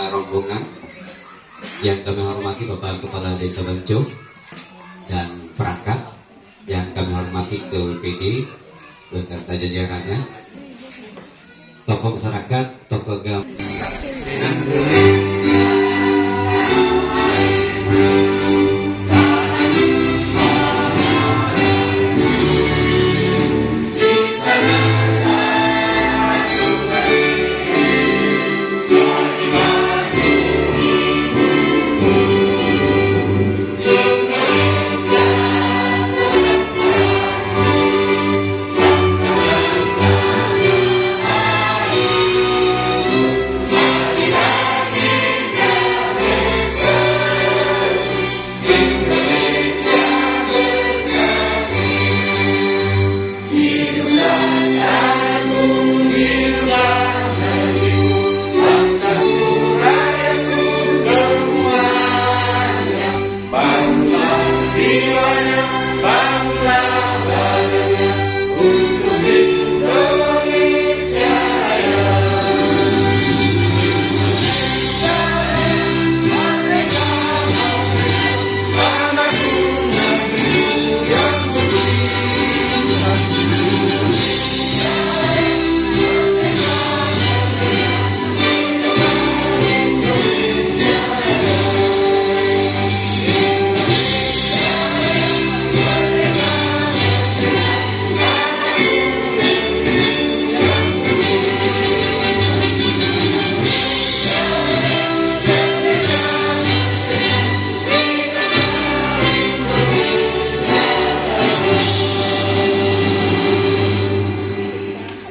rombongan yang kami hormati Bapak Kepala Desa Banco dan perangkat, yang kami hormati KPD beserta jajarannya, tokoh masyarakat, tokoh agama.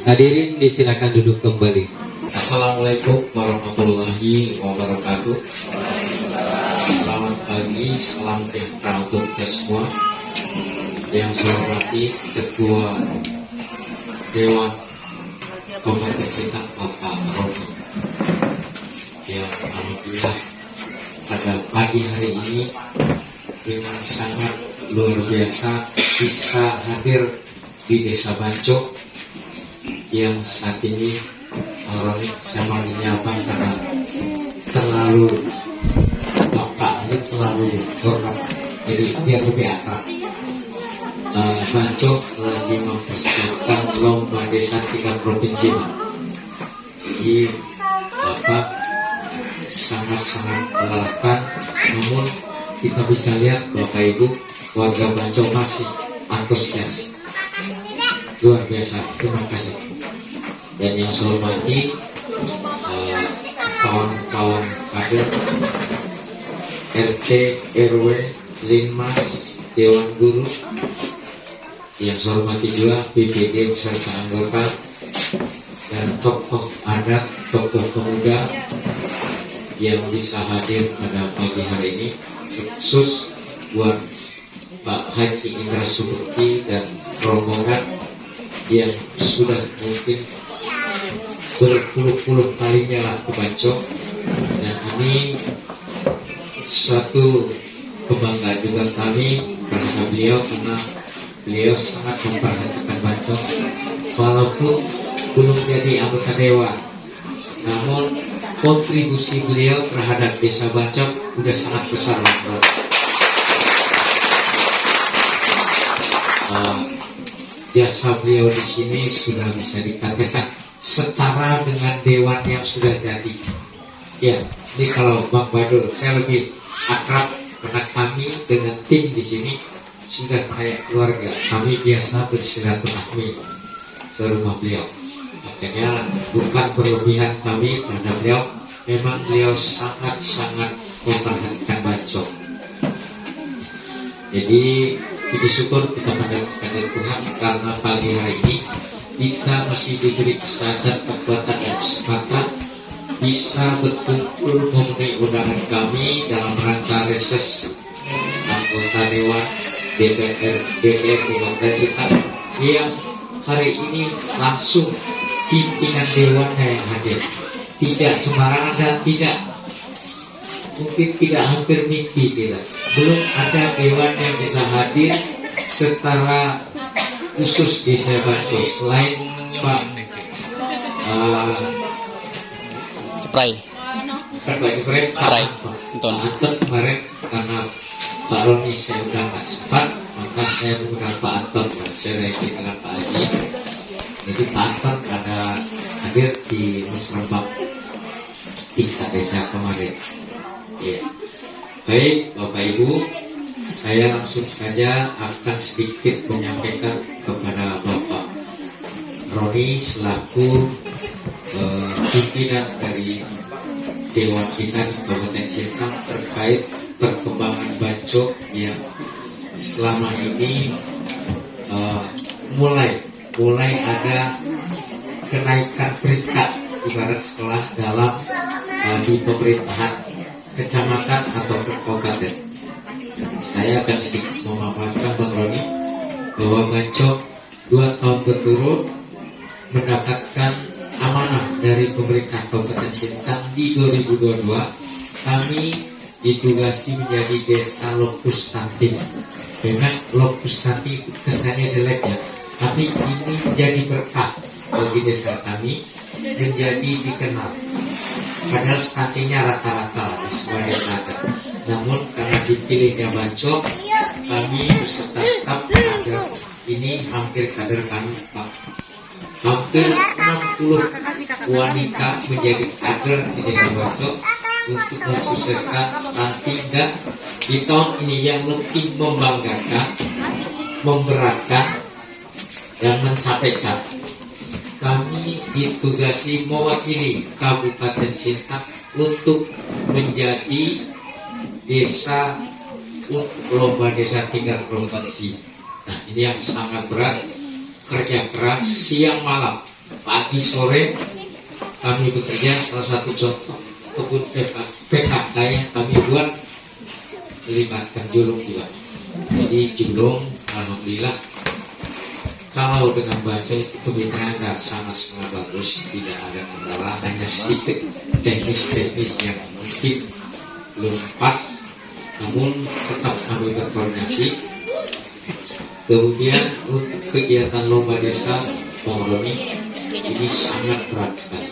Hadirin disilakan duduk kembali. Assalamualaikum warahmatullahi wabarakatuh. Selamat pagi, salam sejahtera untuk kita semua. Yang saya hormati Ketua Dewan Kompetensi Bapak Romi. Ya, alhamdulillah pada pagi hari ini dengan sangat luar biasa bisa hadir di Desa Banco yang saat ini Romi saya manggilnya apa karena terlalu Bapak ini terlalu hormat, jadi biar lebih akrab. Banco lagi mempersiapkan lomba desa tingkat provinsi, jadi Bapak sangat-sangat melelahkan, namun kita bisa lihat Bapak Ibu warga Banco masih antusias, luar biasa. Terima kasih. Dan yang saya hormati kawan-kawan kader RT, RW, Linmas, Dewan Guru, yang saya hormati juga BPD beserta anggota dan tokoh adat, tokoh pemuda yang bisa hadir pada pagi hari ini, khusus buat Pak Haji Indra Subukti dan rombongan yang sudah mungkin berpuluh-puluh kalinya lah ke Banco, dan ini suatu kebanggaan juga kami terhadap beliau karena beliau sangat memperhatikan Banco walaupun belum jadi anggota dewan, namun kontribusi beliau terhadap desa Banco sudah sangat besar lah, bro. Jasa beliau di sini sudah bisa dikatakan setara dengan dewan yang sudah jadi. Ya, ini kalau Bang Badul, saya lebih akrab karena kami dengan tim di sini sudah kayak keluarga. Kami biasa bersilaturahmi ke rumah beliau. Makanya bukan berlebihan kami terhadap beliau. Memang beliau sangat-sangat memperhatikan Banco. Jadi puji syukur kita pada Tuhan karena pagi hari ini kita masih diberi kesehatan, kekuatan dan kesempatan bisa betul-betul memenuhi undangan kami dalam rangka reses anggota Dewan DPR Kompetensi yang hari ini langsung pimpinan dewannya yang hadir. Tidak sembarangan dan mungkin tidak hampir mimpi kita. Belum ada dewan yang bisa hadir secara khusus di Banco selain Pak baju keren Pak Anton. Anton kemarin karena Pak Roni saya udah nggak sempat, maka saya menggunakan Pak Anton, saya rekrut dengan Pak Haji. Jadi Pak Anton ada hadir di musrembang tingkat desa kemarin. Ya. Baik Bapak Ibu, saya langsung saja akan sedikit menyampaikan kepada Bapak Roni selaku pimpinan dari Dewan kita di Kabupaten Sintang terkait perkembangan Bancok yang selama ini mulai ada kenaikan peringkat ibarat sekolah dalam di pemerintahan kecamatan atau kabupaten. Saya akan sedikit memaparkan Bang Roni bahwa Bancok 2 tahun berturut mendapatkan amanah dari pemerintah Kabupaten Sintang di 2022. Kami ditugasi menjadi desa lokus stunting. Memang lokus stunting kesannya jelek ya, tapi ini menjadi berkah bagi desa kami, menjadi dikenal. Padahal stuntingnya rata-rata di semua desa. Namun karena dipilihnya Bancok, kami beserta staf kader ini hampir kader kami Pak. Hampir 60 wanita menjadi kader di desa Bancok untuk mensukseskan stunting, dan di tahun ini yang lebih membanggakan, memberatkan dan mencapaikan, kami ditugasi mewakili Kabupaten Sintang untuk menjadi desa untuk lomba desa tingkat provinsi. Nah ini yang sangat berat, kerja keras siang malam, pagi sore kami bekerja. Salah satu contoh kebun PKK yang kami buat melibatkan julung juga. Jadi julung alhamdulillah kalau dengan baca itu kemitraan sangat-sangat bagus, tidak ada kendala, hanya sedikit teknis-teknis yang mungkin belum pas, namun tetap kami berkoordinasi. Kemudian untuk kegiatan lomba desa Bang Roni ini sangat berat sekali.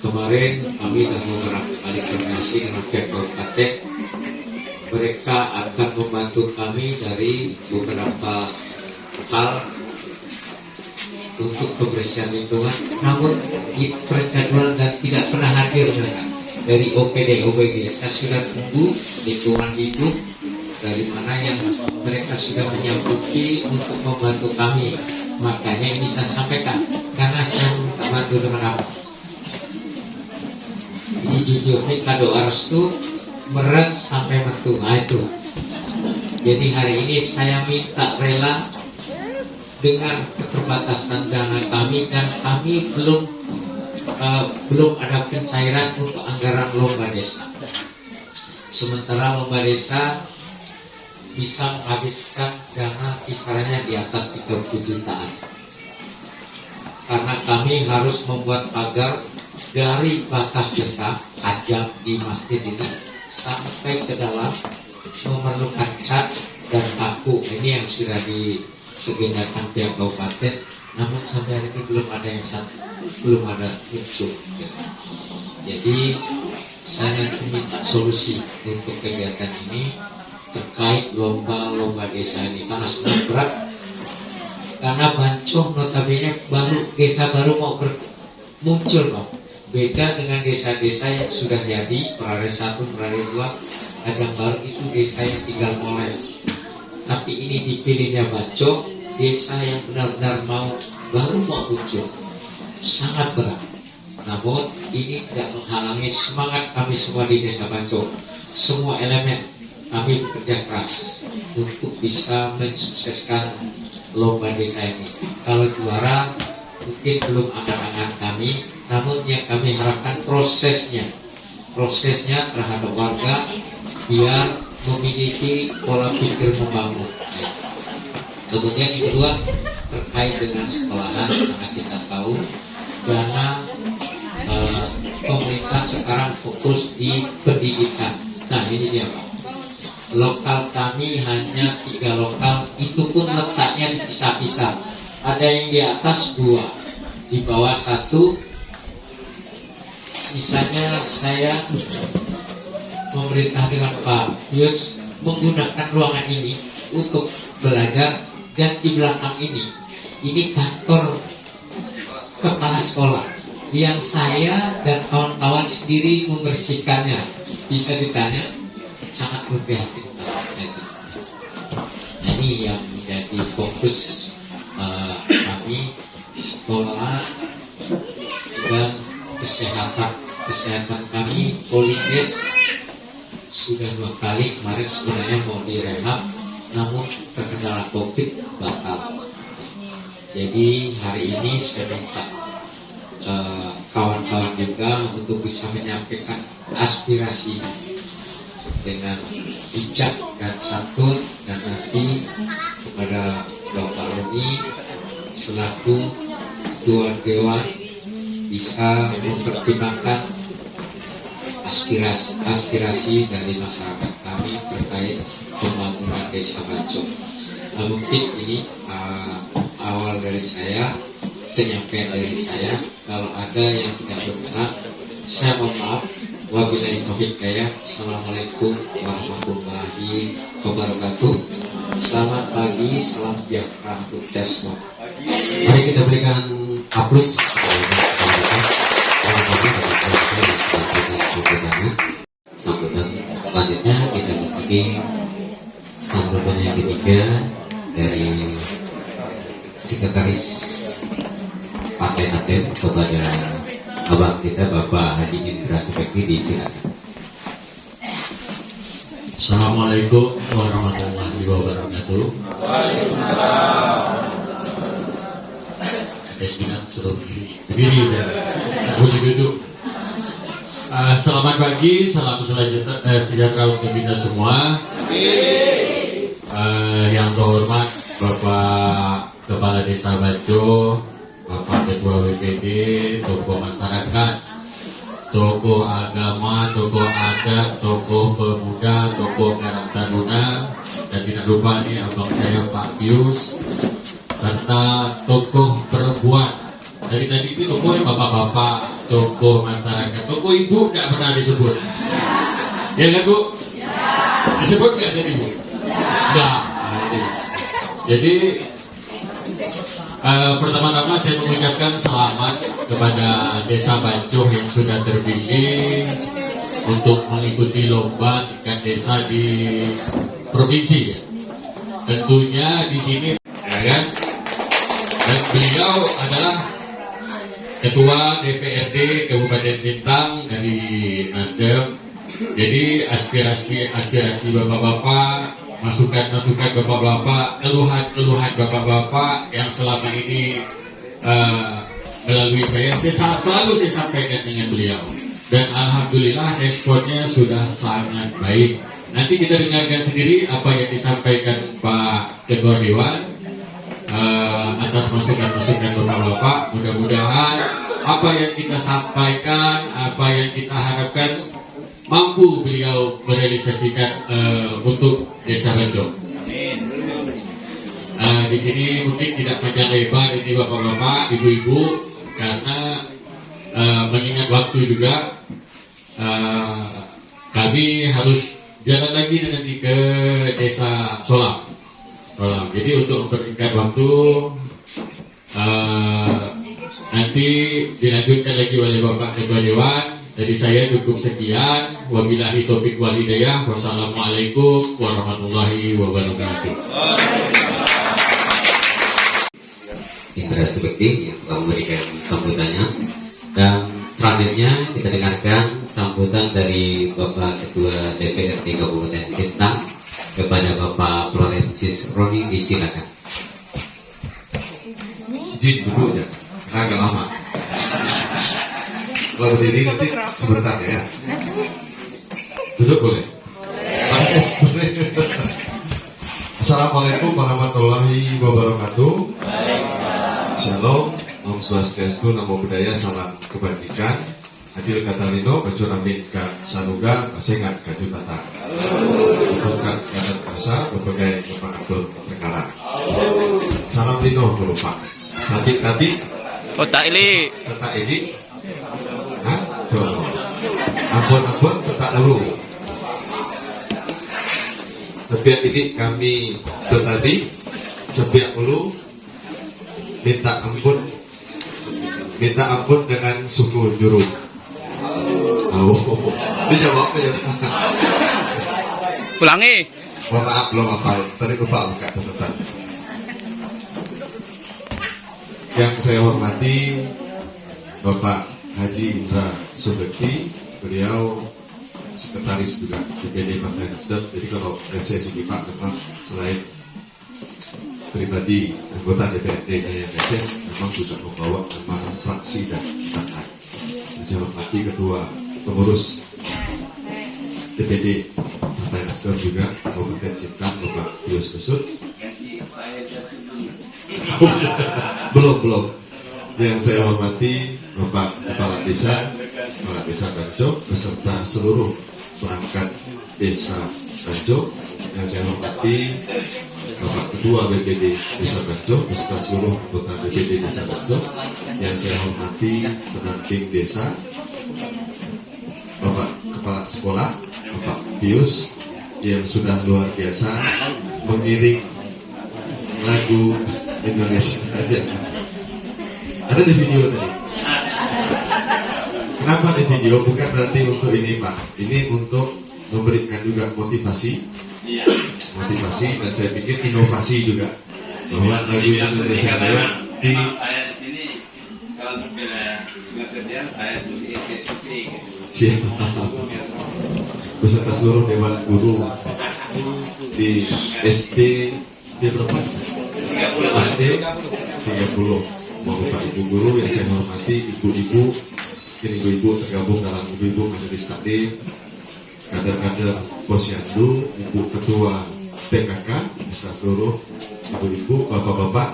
Kemarin kami sudah beberapa kali koordinasi dengan pihak kabupaten. Mereka akan membantu kami dari beberapa hal untuk pembersihan lingkungan, namun di perjadwalan dan tidak pernah hadir mereka dari OPD OPG. Saya sudah tunggu lingkungan hidup dari mana yang mereka sudah menyambuti untuk membantu kami. Makanya ini saya sampaikan karena saya minta bantu dengan apa? Ini jujur, ini kado restu meres sampai metu. Nah itu. Jadi hari ini saya minta rela dengan keterbatasan dana kami, dan kami belum ada pencairan untuk anggaran lomba desa. Sementara lomba desa bisa menghabiskan dana kisarannya di atas 30 jutaan. Karena kami harus membuat pagar dari batas desa tajam di masjid ini sampai ke dalam, memerlukan cat dan paku. Ini yang sudah disegendakan pihak kabupaten, namun sampai hari ini belum ada muncul. Jadi saya nanti minta solusi untuk kegiatan ini terkait lomba desa ini, karena sangat berat. Karena Bancok notabene desa baru mau muncul Bang. Beda dengan desa-desa yang sudah jadi Perare 1, Perare 2, Ajang Baru itu desa yang tinggal moles. Tapi ini dipilihnya Bancok, desa yang benar-benar baru mau muncul. Sangat berat. Namun ini tidak menghalangi semangat kami semua di desa Bancok. Semua elemen kami bekerja keras untuk bisa mensukseskan lomba desa ini. Kalau juara mungkin belum angan-angan kami, namun yang kami harapkan prosesnya terhadap warga biar memiliki pola pikir membangun. Kemudian yang kedua terkait dengan sekolahan, karena kita tahu dana pemerintah sekarang fokus di pendidikan. Nah ini dia Pak, lokal kami hanya 3 lokal, itu pun letaknya dipisah-pisah. Ada yang di atas 2, di bawah 1, sisanya saya memerintahkan Pak Yus menggunakan ruangan ini untuk belajar, dan di belakang ini kantor kepala sekolah yang saya dan kawan-kawan sendiri membersihkannya. Bisa ditanya, sangat berprihatin itu. Nah, ini yang menjadi fokus kami sekolah dan kesehatan kami. Polikes sudah 2 kali, kemarin sebenarnya mau direhab, namun terkendala COVID batal. Jadi hari ini saya minta kawan-kawan juga untuk bisa menyampaikan aspirasi dengan bijak dan santun, dan nanti kepada Bapak Roni selaku Ketua Dewan bisa mempertimbangkan aspirasi dari masyarakat kami terkait pembangunan Desa Banco. Mungkin ini awal dari saya, penyampaian dari saya. Kalau ada yang tidak berkenan, saya mohon maaf. Wabillahi taufiq hidayah. Assalamualaikum warahmatullahi wabarakatuh. Selamat pagi, salam sejahtera untuk kita semua. Mari kita berikan aplaus. Sambutan selanjutnya kita masuki sambutan yang ketiga dari Sekretaris Partai Nasdem kepada abang kita Bapak Haji Indra Subekti. Disilakan. Assalamualaikum warahmatullahi wabarakatuh. Bismillah, suruh berdiri saya, boleh duduk. Selamat pagi, salam sejahtera untuk kita semua. Yang terhormat Bapak Kepala Desa Banco, Bapak Ketua WPD, tokoh masyarakat, tokoh agama, tokoh adat, tokoh pemuda, tokoh Karang Taruna, dan tidak lupa nih abang saya Pak Pius, serta tokoh perempuan. Dari tadi itu tokoh bapak-bapak, tokoh masyarakat, tokoh ibu tidak pernah disebut. Ya kan Bu? Disebut nggak tadi Bu? Enggak. Jadi pertama-tama saya mengucapkan selamat kepada Desa Banco yang sudah terpilih untuk mengikuti lomba tingkat desa di provinsi. Tentunya di sini, ya kan? Dan beliau adalah Ketua DPRD Kabupaten Sintang dari Nasdem. Jadi aspirasi bapak-bapak, masukan-masukan bapak-bapak, keluhan-keluhan bapak-bapak yang selama ini melalui saya selalu saya sampaikan dengan beliau. Dan alhamdulillah responnya sudah sangat baik. Nanti kita dengarkan sendiri apa yang disampaikan Pak Ketua Dewan atas masukan-masukan bapak-bapak. Mudah-mudahan apa yang kita sampaikan, apa yang kita harapkan mampu beliau merealisasikan untuk Desa Banco. Di sini mungkin tidak panjang lebar ini bapak-bapak, ibu-ibu, karena mengingat waktu juga kami harus jalan lagi nanti ke Desa Solam. Jadi untuk mempersingkat waktu, nanti dilanjutkan lagi oleh Bapak Ketua Dewan. Dari saya cukup sekian. Wabillahi taufiq wal hidayah. Wassalamualaikum warahmatullahi wabarakatuh. Indra Subekti yang telah memberikan sambutannya. Dan selanjutnya kita dengarkan sambutan dari Bapak Ketua DPRD Kabupaten Sintang kepada Bapak Florentius Roni. Disilakan. Izin duduk ya, karena agak lama. Kalau berdiri nanti sebentar ya. Duduk boleh? Pakai boleh. Assalamualaikum warahmatullahi wabarakatuh. Shalom, Om Swastiastu, Namo Buddhaya, salam kebajikan. Adil kata Lino, Bacur Amin Kak Sanuga, Pasengat Kak Jutata. Bukan Gatot Kasa, berbagai Bapak Abdul Perkara. Salam Lino, lupa. Tadi, Oh tak ini. Tata ini. Hah? Tuh. ampun tetap dulu. Sepiak ini kami tetapi sepiak dulu minta ampun dengan suku juru. Oh, dijawab ya. Ulangi. Mohon maaf belum hafal, tadi lupa buka catatan. Yang saya hormati Bapak Haji Indra Subekti, beliau sekretaris juga DPD Partai Nasdem. Jadi kalau saya sini Pak, memang selain pribadi anggota DPRD yang reses, memang juga membawa nama fraksi dan partai. Saya hormati Ketua Pengurus DPD Partai Nasdem juga Kabupaten Sintang, Bapak Pius Kesut. belum. Yang saya hormati Bapak Kepala Desa Banjo beserta seluruh perangkat Desa Banjo. Yang saya hormati Bapak Ketua BPD Desa Banjo beserta seluruh anggota BPD Desa Banjo. Yang saya hormati pendamping desa, Bapak Kepala Sekolah, Bapak Pius yang sudah luar biasa mengiring lagu Indonesia. Ada di video tadi. Kenapa di video? Bukan berarti untuk ini Pak. Ini untuk memberikan juga motivasi, dan saya pikir inovasi juga bahwa lagu Indonesia Raya di saya di sini kalau berbeda kerjaan saya di SPP siap beserta seluruh dewan guru di SD berapa? SD 30. Bapak Ibu guru yang saya hormati, ibu-ibu, mungkin ibu-ibu tergabung dalam ibu-ibu majelis taklim, kader-kader posyandu, ibu ketua PKK, beserta seluruh ibu-ibu, bapak-bapak,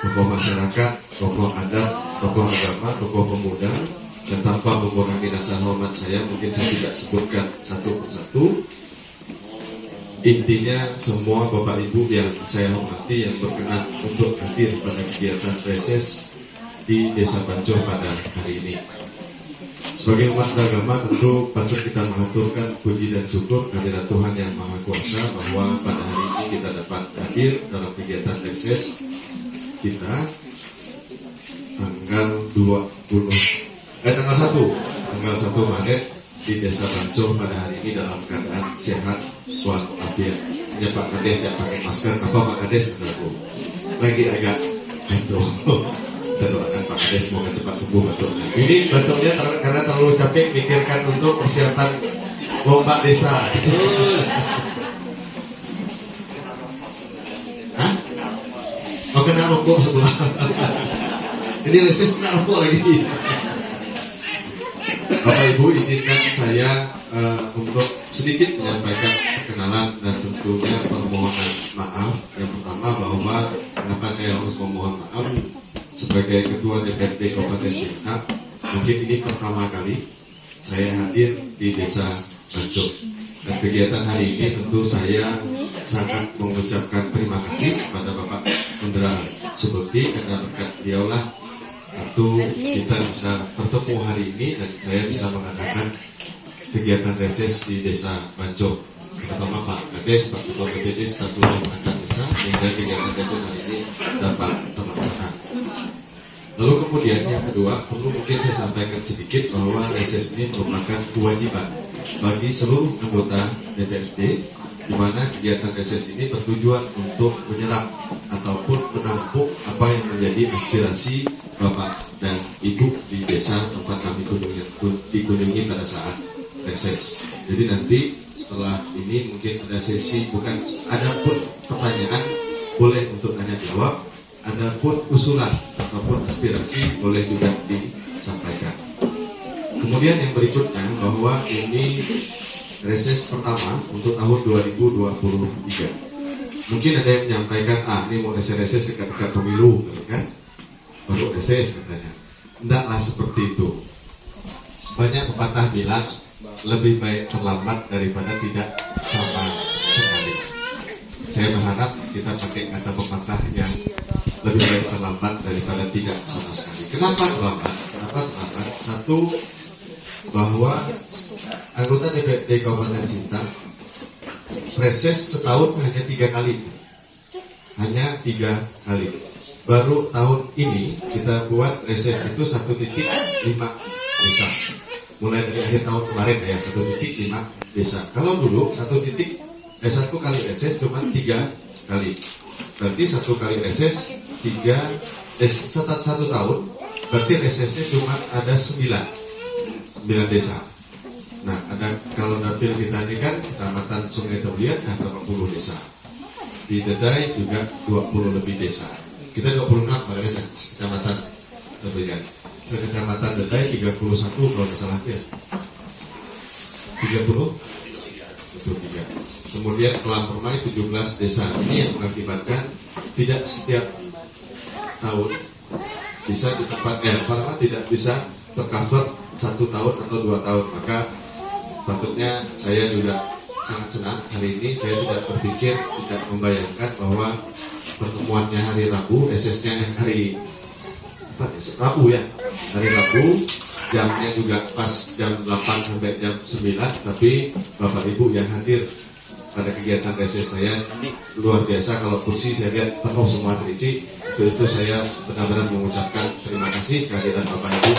tokoh masyarakat, tokoh adat, tokoh agama, tokoh pemuda, dan tanpa mengurangi rasa hormat saya, mungkin saya tidak sebutkan satu persatu. Intinya semua Bapak Ibu yang saya hormati yang berkenan untuk hadir pada kegiatan reses di Desa Banjo pada hari ini. Sebagai umat beragama tentu patut kita mengaturkan puji dan syukur kehadirat Tuhan yang Maha Kuasa bahwa pada hari ini kita dapat hadir dalam kegiatan reses kita tanggal 1 Maret di Desa Banjo pada hari ini dalam keadaan sehat walafiat. Ya Pak Kades yang pakai masker, apa Pak Kades lagi agak itu. Kita doakan Pak Kades semoga cepat sembuh batuknya. Ini batuknya karena terlalu capek mikirkan untuk persiapan lomba desa. Hah? Oh kena rokok sebelah. Ini reses kena rokok lagi. Bapak Ibu izinkan saya untuk sedikit menyampaikan perkenalan dan tentunya permohonan maaf. Yang pertama bahwa kenapa saya harus memohon maaf sebagai Ketua DPRD Kabupaten Sintang. Mungkin ini pertama kali saya hadir di Desa Banjo. Dan kegiatan hari ini tentu saya sangat mengucapkan terima kasih kepada Bapak Indra Subekti karena berkat diaulah tentu kita bisa bertemu hari ini dan saya bisa mengadakan kegiatan reses di Desa Banjo. Pertama Pak Kades, Pak Ketua BPD, seluruh perangkat desa sehingga kegiatan reses hari ini dapat terlaksana. Lalu kemudian yang kedua, perlu mungkin saya sampaikan sedikit bahwa reses ini merupakan kewajiban bagi seluruh anggota DPRD, di mana kegiatan reses ini bertujuan untuk menyerap ataupun menampung apa yang menjadi aspirasi Bapak dan Ibu di desa tempat kami dikunjungi pada saat reses. Jadi nanti setelah ini mungkin ada sesi, bukan ada pun pertanyaan boleh untuk tanya jawab, ada pun usulan ataupun aspirasi boleh juga disampaikan. Kemudian yang berikutnya bahwa ini reses pertama untuk tahun 2023. Mungkin ada yang menyampaikan, ini mau reses dekat-dekat pemilu, gitu kan? Baru reses katanya. Tidaklah seperti itu. Banyak pepatah bilang lebih baik terlambat daripada tidak sama sekali. Saya berharap kita pakai kata pepatah yang lebih baik terlambat daripada tidak sama sekali. Kenapa terlambat? Satu, bahwa anggota DPRD Kabupaten Sintang reses setahun hanya 3 kali. Hanya 3 kali. Baru tahun ini kita buat reses itu 1,5 desa. Mulai dari akhir tahun kemarin ya 1,5 desa. Kalau dulu 1 kali reses cuma 3 kali. Berarti 1 kali reses 1 tahun. Berarti resesnya cuma ada 9 desa. Nah, ada kalau dapil kita ini kan kecamatan Sungai Teblian ada berapa puluh desa. Di Dedai juga 20 lebih desa. Kita 26 pada desa kecamatan Teblian. Kecamatan Dedai 31 kalau tidak salah ya. 33. Kemudian Kelam Permai 17 desa. Ini yang mengakibatkan tidak setiap tahun bisa di tempat pertama tidak bisa tercover 1 tahun atau 2 tahun. Maka patutnya saya juga sangat senang hari ini saya tidak berpikir, tidak membayangkan bahwa pertemuannya hari Rabu, SS-nya hari Rabu ya, hari Rabu, jamnya juga pas jam 8 sampai jam 9, tapi Bapak Ibu yang hadir pada kegiatan SS saya luar biasa. Kalau kursi saya lihat penuh semua terisi, itu saya benar-benar mengucapkan terima kasih kehadiran Bapak Ibu.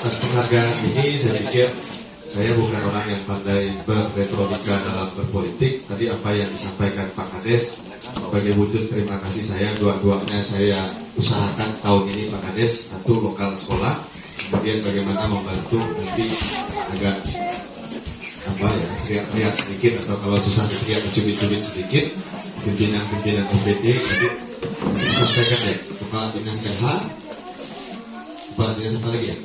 Atas penghargaan ini saya pikir saya bukan orang yang pandai berretorika dalam berpolitik. Tadi apa yang disampaikan Pak Kades sebagai wujud terima kasih saya, dua-duanya saya usahakan tahun ini Pak Kades. 1 lokal sekolah, kemudian bagaimana membantu nanti agak teriak-teriak sedikit atau kalau susah teriak cubit-cubit sedikit pimpinan OPD. Tadi sampaikan ya Kepala Dinas LH, Kepala Dinas apa lagi ya?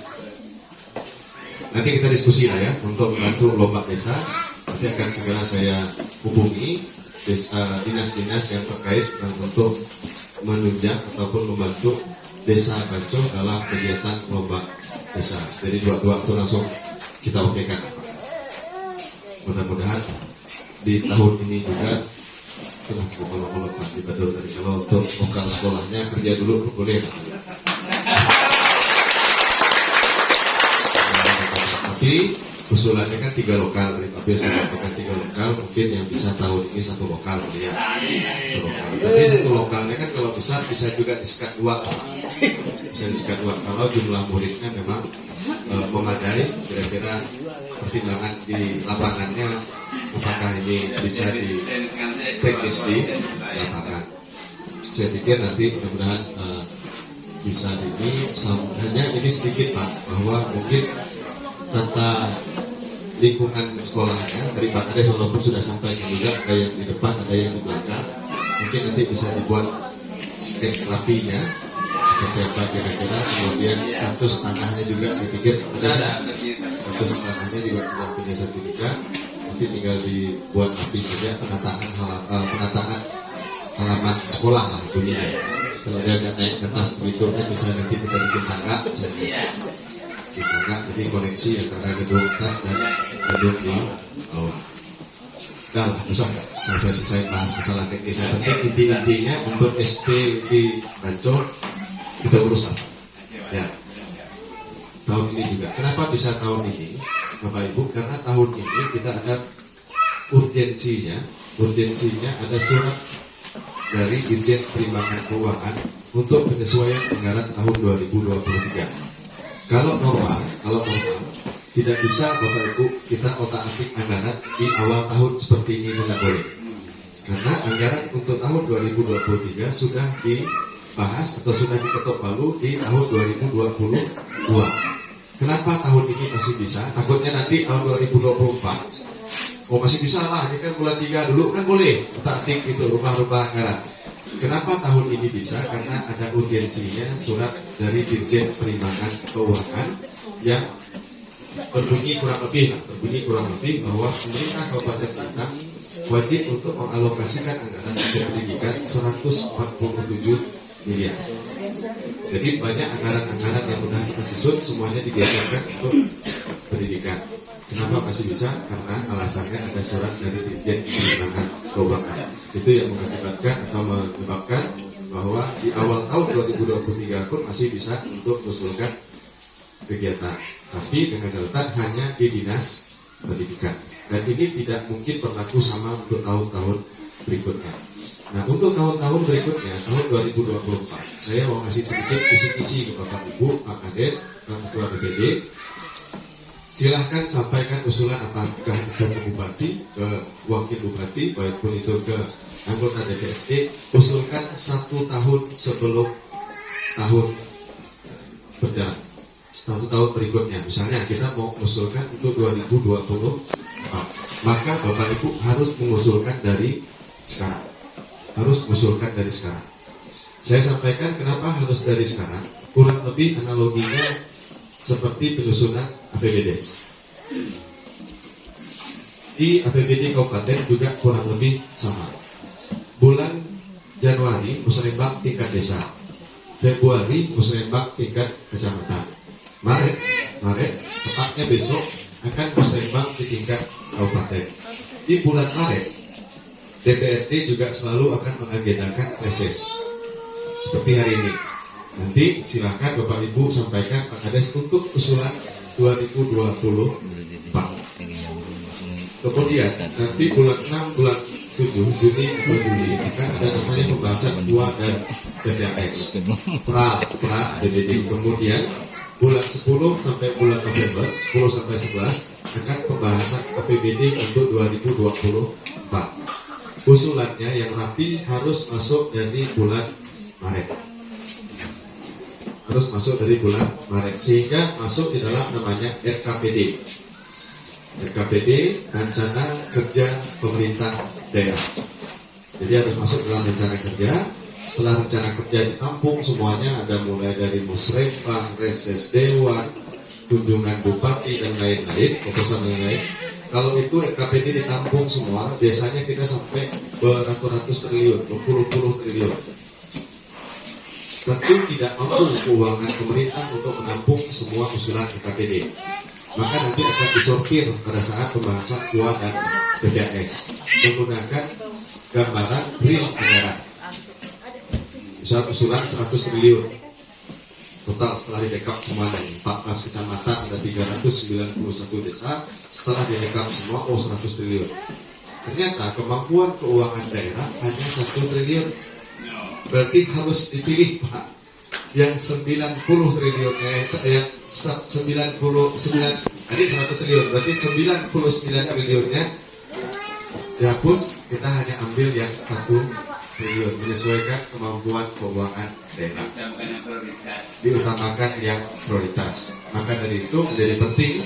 Nanti kita diskusi lah ya untuk membantu lomba desa. Nanti akan segera saya hubungi dinas-dinas yang terkait dan untuk menunjang ataupun membantu Desa Banco dalam kegiatan lomba desa. Jadi dua itu langsung kita okekan. Mudah-mudahan di tahun ini juga kalau Pak Dibadul tadi kalau untuk lokal sekolahnya kerja dulu boleh. Tapi usulannya kan 3 lokal, tapi saya sampaikan 3 lokal, mungkin yang bisa tahun ini 1 lokal ya. 1 lokal. Tapi 1 lokalnya kan kalau besar bisa juga disekat 2. Bisa disekat 2 kalau jumlah muridnya memang memadai. Kira-kira pertimbangan di lapangannya apakah ini bisa di teknis di lapangan. Saya pikir nanti mudah-mudahan bisa ini hanya ini sedikit Pak, bahwa mungkin tata lingkungan sekolahnya dari Pak Kades walaupun sudah sampaikan juga, ada yang di depan, ada yang di belakang, mungkin nanti bisa dibuat sketch rapinya seperti apa kira-kira. Kemudian status tanahnya juga saya pikir ada status tanahnya juga sudah punya sertifikat, nanti tinggal dibuat rapi saja penataan halaman sekolah lah bunyinya. Kalau dia nggak naik kertas begitu kan bisa nanti kita bikin tangga saja. Jadi koneksi antara gedung atas dan gedung di bawah. Dah lah, usah selesai bahas masalah teknis. Yang penting intinya untuk SD di Banco kita urus apa? Ya. Tahun ini juga. Kenapa bisa tahun ini, Bapak Ibu? Karena tahun ini kita ada urgensinya. Urgensinya ada surat dari Dirjen Perimbangan Keuangan untuk penyesuaian anggaran tahun 2023. Kalau normal tidak bisa Bapak Ibu kita otak-atik anggaran di awal tahun seperti ini tidak boleh. Karena anggaran untuk tahun 2023 sudah dibahas atau sudah diketok palu di tahun 2022. Kenapa tahun ini masih bisa? Takutnya nanti tahun 2024 masih bisa lah, ini kan bulan 3 dulu kan boleh otak-atik itu rubah-rubah anggaran. Kenapa tahun ini bisa? Karena ada urgensinya surat dari Dirjen Perimbangan Keuangan yang berbunyi kurang lebih bahwa pemerintah Kabupaten Sintang wajib untuk mengalokasikan anggaran untuk pendidikan 147 miliar. Jadi banyak anggaran-anggaran yang sudah kita susun semuanya digeserkan untuk pendidikan. Kenapa masih bisa? Karena alasannya ada surat dari Dirjen Perimbangan Keuangan. Itu yang mengakibatkan atau menyebabkan bahwa di awal tahun 2023 pun masih bisa untuk mengusulkan kegiatan, tapi dengan catatan hanya di dinas pendidikan. Dan ini tidak mungkin berlaku sama untuk tahun-tahun berikutnya. Nah, untuk tahun-tahun berikutnya, tahun 2024, saya mau kasih sedikit kisi-kisi ke Bapak Ibu, Pak Kades, Pak Ketua BPD. Silahkan sampaikan usulan apakah itu ke Bupati, ke Wakil Bupati, maupun itu ke anggota DPRD, usulkan 1 tahun sebelum tahun berjalan, 1 tahun berikutnya. Misalnya kita mau usulkan untuk 2024, maka Bapak Ibu harus mengusulkan dari sekarang. Saya sampaikan kenapa harus dari sekarang. Kurang lebih analoginya seperti penyusunan APBDes. Di APBD kabupaten juga kurang lebih sama. Bulan Januari musrembang tingkat desa, Februari musrembang tingkat kecamatan, Maret tepatnya besok akan musrembang di tingkat kabupaten. Di bulan Maret DPRD juga selalu akan mengagendakan reses seperti hari ini. Nanti silakan Bapak Ibu sampaikan Pak Kades untuk usulan 2024. Kemudian nanti bulan 6, bulan 7, Juni atau Juli akan ada namanya pembahasan KUA dan PPAX pra DPD. Kemudian bulan 10 sampai bulan November, 10 sampai 11 akan pembahasan APBD untuk 2024. Usulannya yang rapi harus masuk dari bulan Maret. Sehingga masuk di dalam namanya RKPD. Rencana Kerja Pemerintah Daerah. Jadi harus masuk dalam rencana kerja. Setelah rencana kerja ditampung semuanya, ada mulai dari musrembang, reses dewan, kunjungan bupati dan lain-lain, proposal lain-lain. Kalau itu KPD ditampung semua, biasanya kita sampai beratus-ratus triliun, berpuluh-puluh triliun. Tentu tidak mampu keuangan pemerintah untuk menampung semua usulan KPD. Maka nanti akan disortir pada saat pembahasan KUA dan PPAS menggunakan gambaran real anggaran. Misal usulan 100 triliun. Total setelah direkap semuanya 14 kecamatan, ada 391 desa. Setelah direkap semua 100 triliun. Ternyata kemampuan keuangan daerah hanya 1 triliun. Berarti harus dipilih Pak yang 90 triliun, yang 99, tadi 100 triliun, berarti 99 triliunnya dihapus. Kita hanya ambil yang 1 triliun, menyesuaikan kemampuan keuangan daerah, diutamakan yang prioritas. Maka dari itu menjadi penting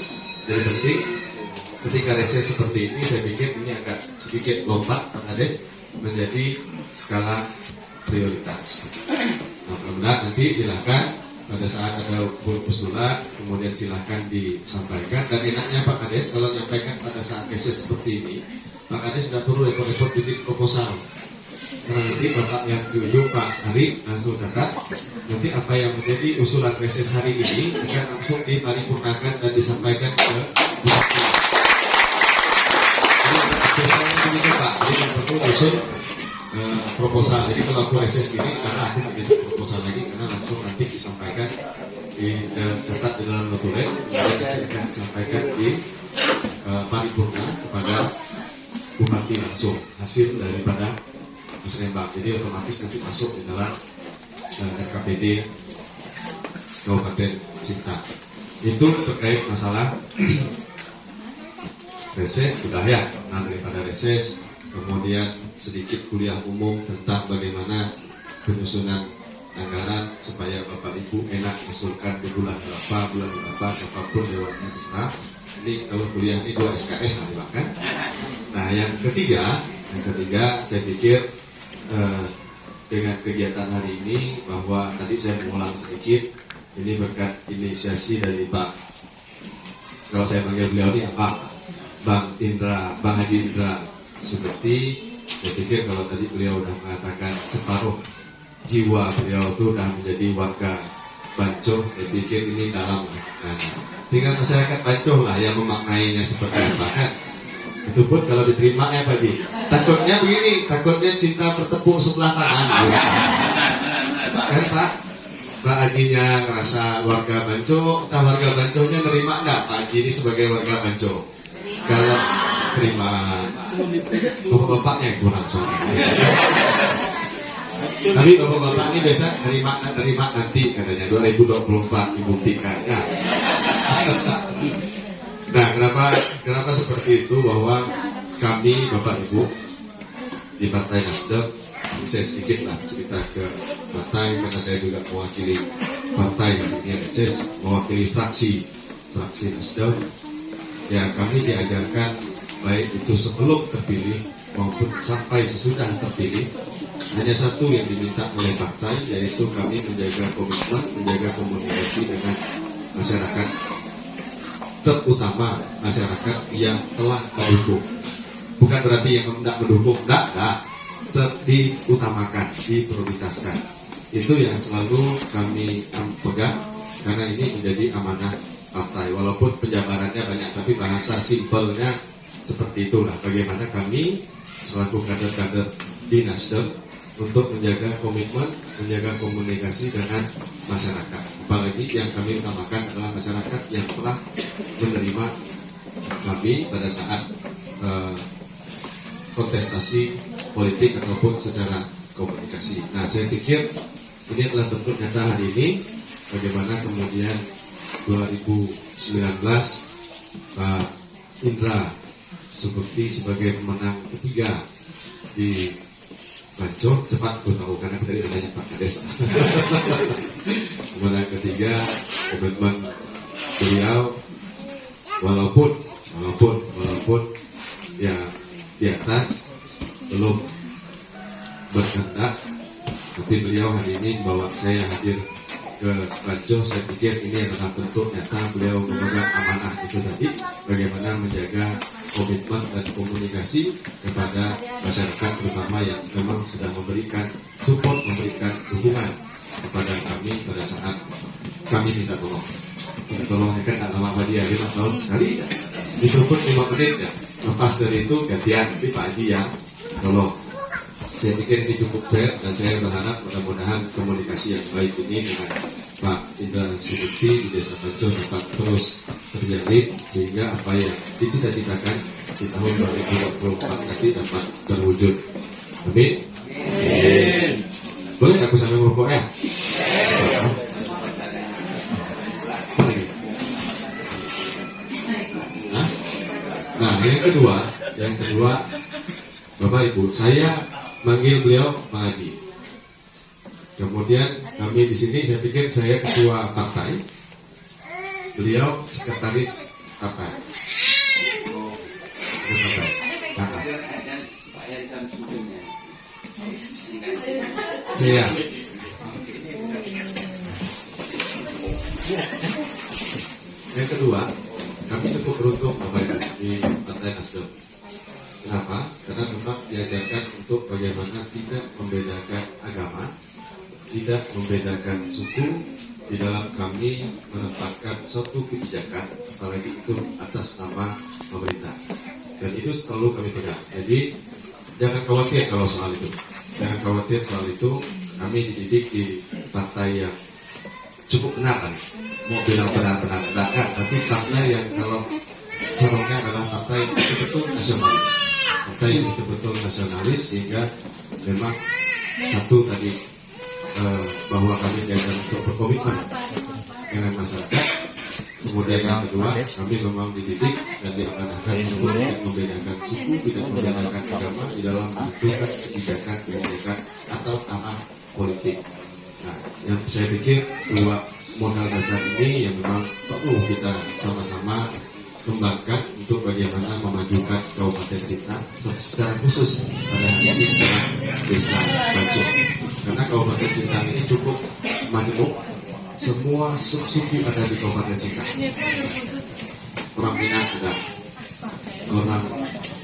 ketika reses seperti ini. Saya pikir ini agak sedikit lompat Pak Kades menjadi skala prioritas. Nah, mudah-mudahan nanti silakan pada saat ada usulan kemudian silakan disampaikan. Dan enaknya Pak Kades kalau menyampaikan pada saat reses seperti ini, Pak Kades tidak perlu repot-repot bikin proposal. Karena nanti Bapak yang diunjuk Pak Ari langsung catat, nanti apa yang menjadi usulan reses hari ini akan langsung diparipurnakan dan disampaikan ke Bupati. Jadi spesialnya begitu Pak, jadi yang perlu usul proposal. Jadi kalau aku reses ini karena aku bikin proposal lagi, karena langsung nanti disampaikan dicatat di dalam notulen, kemudian akan disampaikan di paripurna kepada Bupati langsung hasil daripada musrembang. Jadi otomatis nanti masuk di dalam RKPD Kabupaten Sintang. Itu terkait masalah reses sudah ya. Nah, daripada reses kemudian sedikit kuliah umum tentang bagaimana penyusunan anggaran supaya Bapak Ibu enak usulkan di bulan berapa, siapapun dewannya terserah. Ini kalau kuliah ini 2 SKS nanti bahkan. Nah, yang ketiga saya pikir dengan kegiatan hari ini, bahwa tadi saya mengulang sedikit, ini berkat inisiasi dari Pak, kalau saya panggil beliau ini Pak Bang Haji Indra seperti. Saya pikir kalau tadi beliau sudah mengatakan separuh jiwa beliau itu sudah menjadi warga Bancoh, saya pikir ini dalam. Nah, tinggal masyarakat Bancoh lah yang memaknainya seperti apa kan. Itu pun kalau diterima ya Pak Ji. Takutnya begini, takutnya cinta bertepuk sebelah tangan. Kan Pak? Pak Hajinya ngerasa warga Banco, nah warga Banconya nerima enggak Pak Haji ini sebagai warga Banco? Kalau terima, bapak-bapaknya yang kurang soalnya. Tapi bapak-bapak ini biasa nerima nanti katanya 2024 dibuktikan. Nah, kenapa seperti itu, bahwa kami Bapak Ibu di Partai Nasdem, saya sedikit lah cerita ke partai karena saya juga mewakili partai hari ini, saya mewakili fraksi Nasdem. Ya, kami diajarkan baik itu sebelum terpilih maupun sampai sesudah terpilih, hanya satu yang diminta oleh partai, yaitu kami menjaga komitmen, menjaga komunikasi dengan masyarakat, terutama masyarakat yang telah mendukung. Bukan berarti yang tidak mendukung, tidak, diutamakan, diprioritaskan. Itu yang selalu kami pegang, karena ini menjadi amanah partai. Walaupun penjabarannya banyak, tapi bahasa simpelnya seperti itulah. Bagaimana kami selaku kader-kader di Nasdem untuk menjaga komitmen, menjaga komunikasi dengan masyarakat. Apalagi yang kami utamakan adalah masyarakat yang telah menerima kami pada saat kontestasi politik ataupun secara komunikasi. Nah, saya pikir ini adalah bentuk nyata hari ini bagaimana kemudian 2019 Pak Indra sebagai pemenang ketiga di Banco, cepat gue tahu karena tadi banyak Pak Kades. Pemenang ketiga, komitmen beliau walaupun ya di atas belum berkehendak, tapi beliau hari ini membawa saya hadir ke Banco. Saya pikir ini adalah bentuk nyata beliau memegang amanah itu tadi, bagaimana menjaga komitmen dan komunikasi kepada masyarakat, terutama yang memang sudah memberikan support, memberikan dukungan kepada kami pada saat kami minta tolong. Minta tolongnya kan tak lama dia 5 tahun sekali, itu pun 5 menit ya. Lepas dari itu gantian nanti Pak Haji yang tolong. Saya pikir ini cukup fair dan saya berharap mudah-mudahan komunikasi yang baik ini dengan Pak Indra Subukti di Desa Banco dapat terus terjadi, sehingga apa yang dicita-citakan di tahun 2024 nanti dapat terwujud. Amin. Boleh aku sambil merokok ya? Nah, yang kedua, Bapak Ibu, saya manggil beliau Pak Haji. Kemudian kami di sini, saya pikir saya ketua partai, beliau sekretaris partai. Saya. Yang kedua, kami cukup beruntung Bapak Ibu di Partai Nasdem. Kenapa? Karena memang diajarkan untuk bagaimana tidak membedakan agama, tidak membedakan suku di dalam kami menempatkan suatu kebijakan, apalagi itu atas nama pemerintah. Dan itu selalu kami pegang. Jadi jangan khawatir kalau soal itu. Jangan khawatir soal itu. Kami dididik di partai yang cukup benar kan. Mau bilang benar-benar kan, tapi partai yang kalau corongnya adalah partai yang betul-betul nasionalis. Partai yang betul-betul nasionalis, sehingga memang satu tadi bahwa kami diajar untuk berkomitmen dengan masyarakat. Kemudian yang kedua, kami memang dididik dan diamanahkan untuk tidak membedakan suku, tidak membedakan agama di dalam menentukan kebijakan atau arah politik. Nah, yang saya pikir dua modal dasar ini yang memang perlu kita sama-sama kembangkan untuk bagaimana memajukan Kabupaten Sintang, secara khusus pada hari ini adalah Desa Banco. Karena Kabupaten Sintang ini cukup majemuk, semua suku ada di Kabupaten Sintang. Orang Minang ada, orang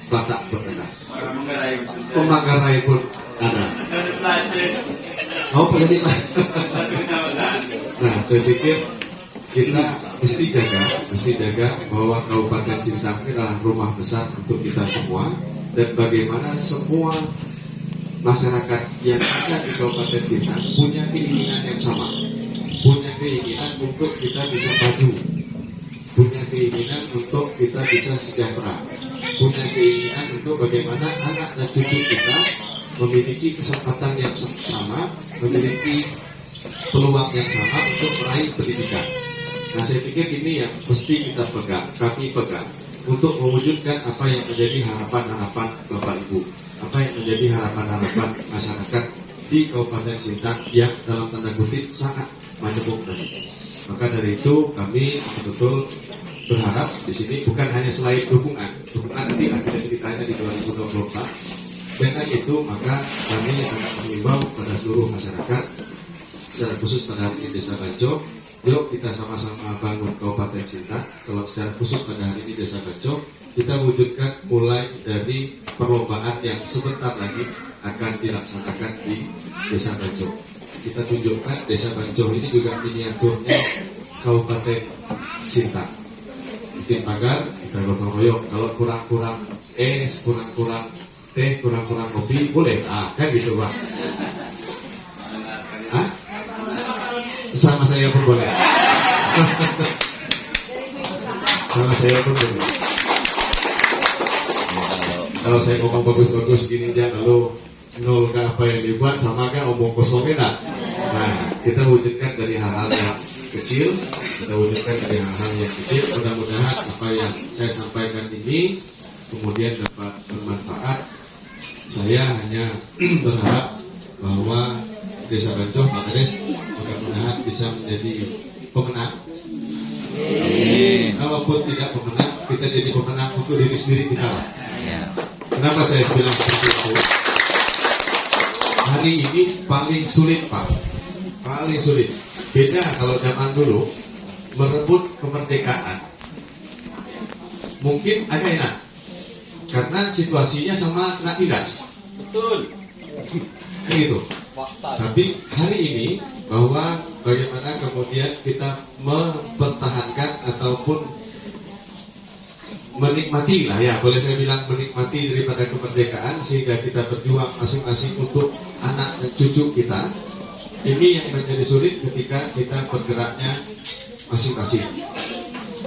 Batak pun ada, orang Manggarai pun ada. Oh, pengen Nah, saya pikir kita mesti jaga bahwa Kabupaten Sintang ini adalah rumah besar untuk kita semua, dan bagaimana semua masyarakat yang ada di Kabupaten Sintang punya keinginan yang sama, punya keinginan untuk kita bisa maju, punya keinginan untuk kita bisa sejahtera, punya keinginan untuk bagaimana anak dan cucu kita memiliki kesempatan yang sama, memiliki peluang yang sama untuk meraih pendidikan. Nah, saya pikir ini yang mesti kita pegang, kami pegang, untuk mewujudkan apa yang menjadi harapan-harapan Bapak Ibu, apa yang menjadi harapan-harapan masyarakat di Kabupaten Sintang yang dalam tanda kutip sangat majemuk tadi. Maka dari itu kami betul-betul berharap di sini bukan hanya selain dukungan nanti ada ceritanya di 2024. Dengan itu maka kami sangat mengimbau pada seluruh masyarakat, secara khusus pada hari ini Desa Banco, yuk kita sama-sama bangun Kabupaten Sintang. Kalau secara khusus pada hari ini Desa Banco, kita wujudkan mulai dari perlombaan yang sebentar lagi akan dilaksanakan di Desa Banco. Kita tunjukkan Desa Banco ini juga miniaturnya Kabupaten Sintang. Bikin pagar, kita gotong royong. Kalau kurang-kurang es, kurang-kurang teh, kurang-kurang kopi, boleh? Ah, kan gitu, Pak. Hah? Sama saya pun boleh. Sama saya pun boleh. Kalau saya ngomong bagus-bagus gini aja, lalu nol kan apa yang dibuat, sama kan omong kosongnya nak. Nah, kita wujudkan dari hal-hal yang kecil, kita wujudkan dari hal-hal yang kecil. Mudah-mudahan apa yang saya sampaikan ini kemudian dapat bermanfaat. Saya hanya berharap bahwa Desa Banco, Pak Kades, mudah-mudahan bisa menjadi pemenang. Kalaupun tidak pemenang, kita jadi pemenang untuk diri sendiri kita. Kenapa saya bilang seperti itu? Hari ini paling sulit, Pak. Paling sulit. Beda kalau zaman dulu merebut kemerdekaan. Mungkin agak enak. Karena situasinya sama kena tindas. Betul. Gitu. Tapi hari ini bahwa bagaimana kemudian kita mempertahankan ataupun menikmati lah ya, boleh saya bilang menikmati daripada kemerdekaan sehingga kita berjuang masing-masing untuk anak dan cucu kita. Ini yang menjadi sulit ketika kita bergeraknya masing-masing.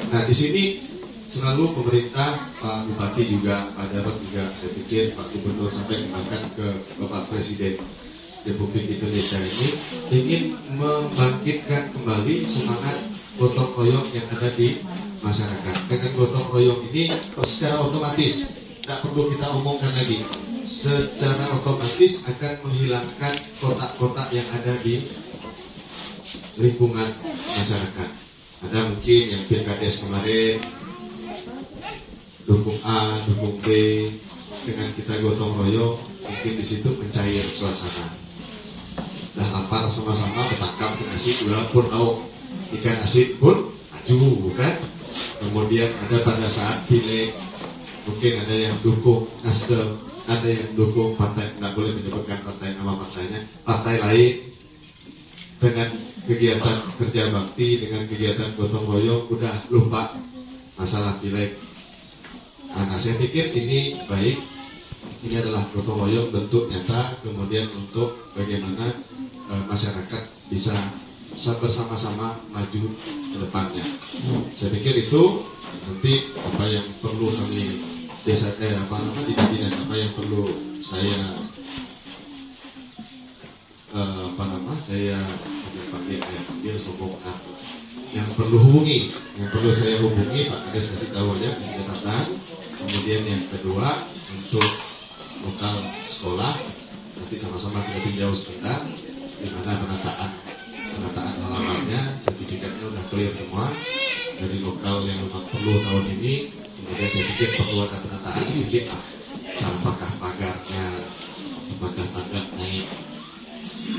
Nah, di sini selalu pemerintah, Pak Bupati juga, Pak Jarod juga, saya pikir Pak Gubernur sampai bahkan ke Bapak Presiden Republik Indonesia ini ingin membangkitkan kembali semangat gotong royong yang ada di masyarakat. Dengan gotong royong ini secara otomatis, tidak perlu kita omongkan lagi, secara otomatis akan menghilangkan kotak-kotak yang ada di lingkungan masyarakat. Ada mungkin yang pilkades kemarin dukung A, dukung B, dengan kita gotong royong mungkin di situ mencair suasana. Dah lapar sama-sama bertangkap ikan asin, walaupun tahu ikan asin pun maju, kan? Kemudian ada pada saat pileg, mungkin ada yang dukung Nasdem, ada yang dukung partai, tidak boleh menyebutkan partai nama partainya, partai lain. Dengan kegiatan kerja bakti, dengan kegiatan gotong royong, udah lupa masalah pileg. Nah, saya pikir ini baik. Ini adalah gotong royong bentuk nyata, kemudian untuk bagaimana masyarakat bisa bersama-sama maju ke depannya. Saya pikir itu nanti apa yang perlu kami di dinas apa yang perlu saya saya panggil sokong yang perlu saya hubungi Pak Kades, kasih tahu aja catatan. Kemudian yang kedua untuk lokal sekolah, nanti sama-sama kita tinjau sebentar di mana penataan halamannya, sertifikatnya udah clear semua dari lokal yang memang perlu tahun ini. Kemudian saya pikir perlu ada penataan sedikit apakah pagarnya, apakah pagar naik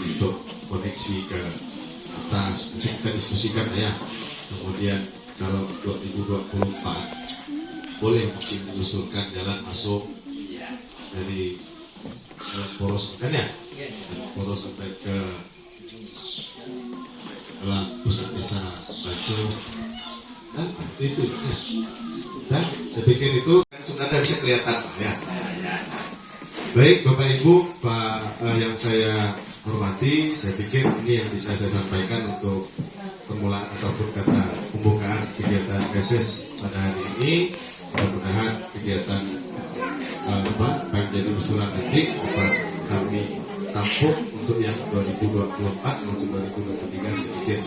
untuk koneksi ke atas, nanti kita diskusikan ya. Kemudian kalau 2024 boleh mungkin mengusulkan jalan masuk dari poros kan ya, poros sampai ke dalam pusat desa Banco, dan itu ya. Dan saya pikir itu kan sebenarnya bisa kelihatan ya. Baik Bapak Ibu, Pak yang saya hormati, saya pikir ini yang bisa saya sampaikan untuk permulaan ataupun kata pembukaan kegiatan reses pada hari ini. Mudah-mudahan kegiatan apa yang menjadi usulan nanti dapat kami tampung untuk yang 2024 untuk 2023. Saya pikir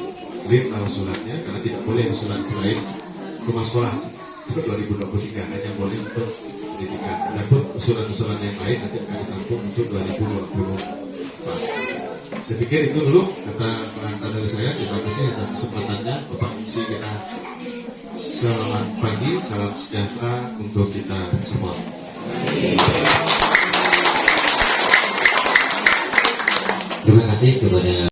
clear lah usulannya, karena tidak boleh usulan selain rumah sekolah untuk 2023, hanya boleh untuk pendidikan. Adapun usulan-usulan yang lain nanti akan ditampung untuk 2024. Saya pikir itu dulu kata pengantar dari saya. Terima kasih atas kesempatannya Bapak MC kita. Selamat pagi, salam sejahtera untuk kita semua. Terima kasih kepada